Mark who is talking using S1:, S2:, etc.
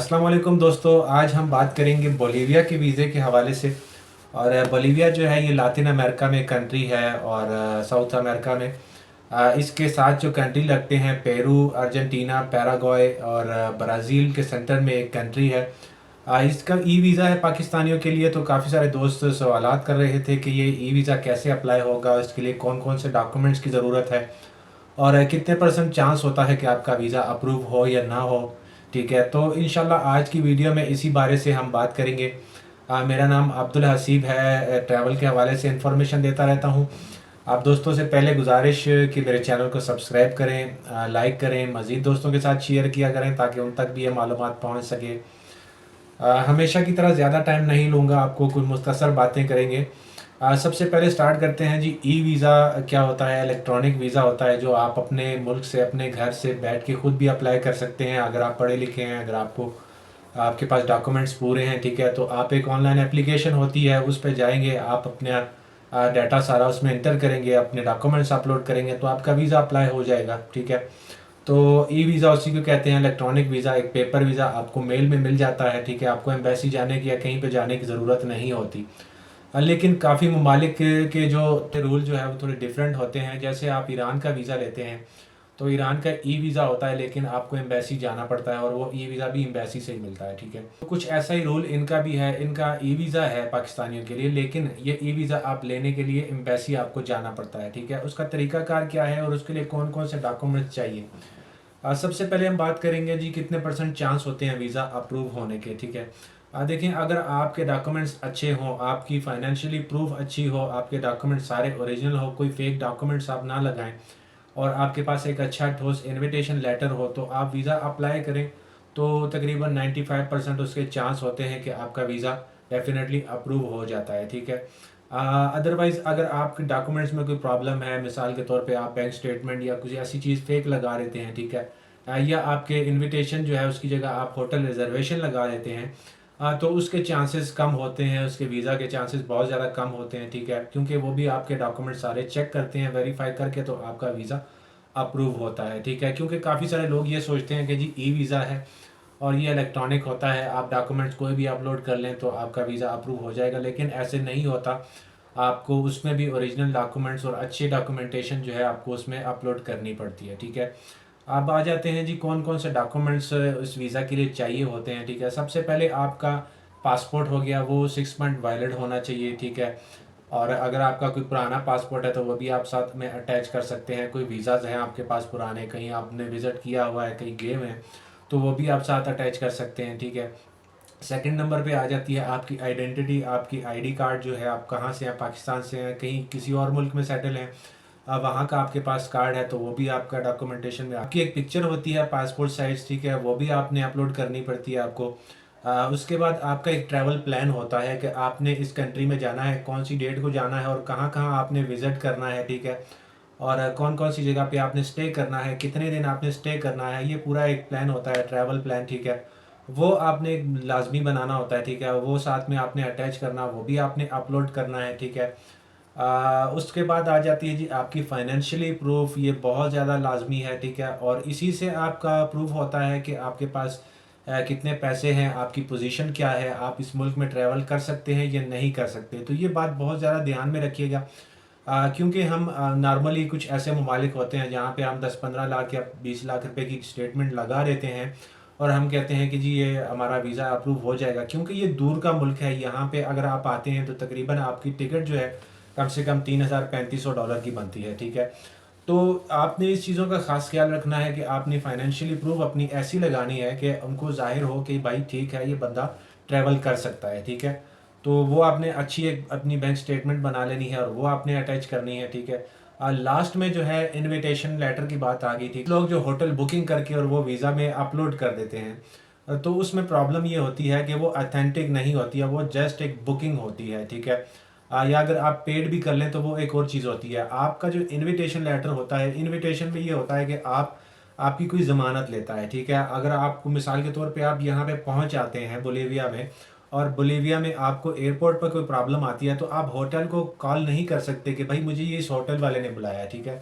S1: अस्सलाम वालेकुम दोस्तों। आज हम बात करेंगे बोलीविया के वीज़े के हवाले से। और बोलीविया जो है ये लातिन अमेरिका में कंट्री है और साउथ अमेरिका में इसके साथ जो कंट्री लगते हैं पेरू, अर्जेंटीना, पैराग्वे और ब्राज़ील के सेंटर में एक कंट्री है। इसका ई वीज़ा है पाकिस्तानियों के लिए। तो काफ़ी सारे दोस्त सवालात कर रहे थे कि ये ई वीज़ा कैसे अप्लाई होगा, इसके लिए कौन कौन से डॉक्यूमेंट्स की ज़रूरत है और कितने परसेंट चांस होता है कि आपका वीज़ा अप्रूव हो या ना हो। ठीक है, तो इंशाल्लाह आज की वीडियो में इसी बारे से हम बात करेंगे। मेरा नाम अब्दुल हसीब है, ट्रैवल के हवाले से इंफॉर्मेशन देता रहता हूँ। आप दोस्तों से पहले गुजारिश कि मेरे चैनल को सब्सक्राइब करें, लाइक करें, मज़ीद दोस्तों के साथ शेयर किया करें ताकि उन तक भी ये मालूमात पहुँच सके। हमेशा की तरह ज़्यादा टाइम नहीं लूँगा, आपको कुछ मुख्तसर बातें करेंगे। सबसे पहले स्टार्ट करते हैं जी। ई वीज़ा क्या होता है? इलेक्ट्रॉनिक वीज़ा होता है जो आप अपने मुल्क से, अपने घर से बैठ के ख़ुद भी अप्लाई कर सकते हैं अगर आप पढ़े लिखे हैं, अगर आपके पास डॉक्यूमेंट्स पूरे हैं। ठीक है, तो आप एक ऑनलाइन एप्लीकेशन होती है उस पर जाएंगे, आप अपना डाटा सारा उसमें इंटर करेंगे, अपने डॉक्यूमेंट्स अपलोड करेंगे तो आपका वीज़ा अप्लाई हो जाएगा। ठीक है, तो ई वीज़ा उसी को कहते हैं, इलेक्ट्रॉनिक वीज़ा। एक पेपर वीज़ा आपको मेल में मिल जाता है। ठीक है, आपको एम्बेसी जाने की या कहीं पे जाने की ज़रूरत नहीं होती। लेकिन काफ़ी ममालिक के जो रूल जो है वो थोड़े डिफरेंट होते हैं। जैसे आप ईरान का वीज़ा लेते हैं तो ईरान का ई वीज़ा होता है लेकिन आपको एम्बेसी जाना पड़ता है और वो ई वीज़ा भी एम्बेसी से ही मिलता है। ठीक है, तो कुछ ऐसा ही रूल इनका भी है। इनका ई वीज़ा है पाकिस्तानियों के लिए, लेकिन ये ई वीज़ा आप लेने के लिए एम्बेसी आपको जाना पड़ता है। ठीक है, उसका तरीकाकार क्या है और उसके लिए कौन कौन से डॉक्यूमेंट्स चाहिए। सबसे पहले हम बात करेंगे जी कितने परसेंट चांस होते हैं वीज़ा अप्रूव होने के। ठीक है, देखें, अगर आपके डॉक्यूमेंट्स अच्छे हों, आपकी फाइनेंशियली प्रूफ अच्छी हो, आपके डॉक्यूमेंट्स सारे ओरिजिनल हो, कोई फेक डॉक्यूमेंट्स आप ना लगाएं और आपके पास एक अच्छा ठोस इनविटेशन लेटर हो तो आप वीज़ा अप्लाई करें तो तकरीबन 95% उसके चांस होते हैं कि आपका वीज़ा डेफिनेटली अप्रूव हो जाता है। ठीक है, अदरवाइज़ अगर आपके डॉक्यूमेंट्स में कोई प्रॉब्लम है, मिसाल के तौर पे आप बैंक स्टेटमेंट या कुछ ऐसी चीज़ फेक लगा देते हैं, ठीक है, या आपके इनविटेशन जो है उसकी जगह आप होटल रिजर्वेशन लगा देते हैं, तो उसके चांसेस कम होते हैं, उसके वीज़ा के चांसेस बहुत ज़्यादा कम होते हैं। ठीक है, क्योंकि वो भी आपके डॉक्यूमेंट सारे चेक करते हैं वेरीफाई करके तो आपका वीज़ा अप्रूव होता है। ठीक है, क्योंकि काफ़ी सारे लोग ये सोचते हैं कि जी ई वीज़ा है और ये इलेक्ट्रॉनिक होता है, आप डॉक्यूमेंट्स कोई भी अपलोड कर लें तो आपका वीज़ा अप्रूव हो जाएगा, लेकिन ऐसे नहीं होता। आपको उसमें भी ओरिजिनल डॉक्यूमेंट्स और अच्छी डॉक्यूमेंटेशन जो है आपको उसमें अपलोड करनी पड़ती है। ठीक है, अब आ जाते हैं जी कौन कौन से डॉक्यूमेंट्स इस वीज़ा के लिए चाहिए होते हैं। ठीक है, सबसे पहले आपका पासपोर्ट हो गया, वो 6 मंथ वैलिड होना चाहिए। ठीक है, और अगर आपका कोई पुराना पासपोर्ट है तो वो भी आप साथ में अटैच कर सकते हैं। कोई वीज़ाज़ हैं आपके पास पुराने, कहीं आपने विज़िट किया हुआ है, कहीं गए हुए हैं, तो वो भी आप साथ अटैच कर सकते हैं। ठीक है, सेकंड नंबर पे आ जाती है आपकी आइडेंटिटी, आपकी आईडी कार्ड जो है, आप कहाँ से हैं, पाकिस्तान से हैं, कहीं किसी और मुल्क में सेटल हैं, वहाँ का आपके पास कार्ड है तो वो भी आपका डॉक्यूमेंटेशन में। आपकी एक पिक्चर होती है पासपोर्ट साइज, ठीक है, वो भी आपने अपलोड करनी पड़ती है आपको। उसके बाद आपका एक ट्रैवल प्लान होता है कि आपने इस कंट्री में जाना है, कौन सी डेट को जाना है और कहाँ कहाँ आपने विज़िट करना है। ठीक है, और कौन कौन सी जगह पे आपने स्टे करना है, कितने दिन आपने स्टे करना है, ये पूरा एक प्लान होता है, ट्रैवल प्लान। ठीक है, वो आपने लाजमी बनाना होता है। ठीक है, वो साथ में आपने अटैच करना, वो भी आपने अपलोड करना है। ठीक है, उसके बाद आ जाती है जी आपकी फाइनेंशियली प्रूफ, ये बहुत ज़्यादा लाजमी है। ठीक है, और इसी से आपका प्रूफ होता है कि आपके पास कितने पैसे हैं, आपकी पोजीशन क्या है, आप इस मुल्क में ट्रैवल कर सकते हैं या नहीं कर सकते। तो ये बात बहुत ज़्यादा ध्यान में रखिएगा, क्योंकि हम नॉर्मली कुछ ऐसे ममालिक होते हैं जहाँ पे हम 10-15 लाख या 20 लाख रुपए की स्टेटमेंट लगा देते हैं और हम कहते हैं कि जी ये हमारा वीज़ा अप्रूव हो जाएगा, क्योंकि ये दूर का मुल्क है। यहाँ पे अगर आप आते हैं तो तकरीबन आपकी टिकट जो है कम से कम $3,3500 की बनती है। ठीक है, तो आपने इस चीज़ों का ख़ास ख्याल रखना है कि आपने फाइनेंशियली प्रूफ अपनी ऐसी लगानी है कि उनको ज़ाहिर हो कि भाई ठीक है ये बंदा ट्रैवल कर सकता है। ठीक है, तो वो आपने अच्छी एक अपनी बैंक स्टेटमेंट बना लेनी है और वो आपने अटैच करनी है। ठीक है, लास्ट में जो है इनविटेशन लेटर की बात आ गई थी। लोग जो होटल बुकिंग करके और वो वीज़ा में अपलोड कर देते हैं, तो उसमें प्रॉब्लम ये होती है कि वो अथेंटिक नहीं होती है, वो जस्ट एक बुकिंग होती है। ठीक है, या अगर आप पेड भी कर लें तो वो एक और चीज़ होती है। आपका जो इनविटेशन लेटर होता है, इनविटेशन पे ये होता है कि आपकी कोई ज़मानत लेता है। ठीक है, अगर आपको मिसाल के तौर पे आप यहाँ पे पहुँच जाते हैं बोलीविया में और बोलीविया में आपको एयरपोर्ट पर कोई प्रॉब्लम आती है तो आप होटल को कॉल नहीं कर सकते कि भाई मुझे ये इस होटल वाले ने बुलाया है। ठीक है,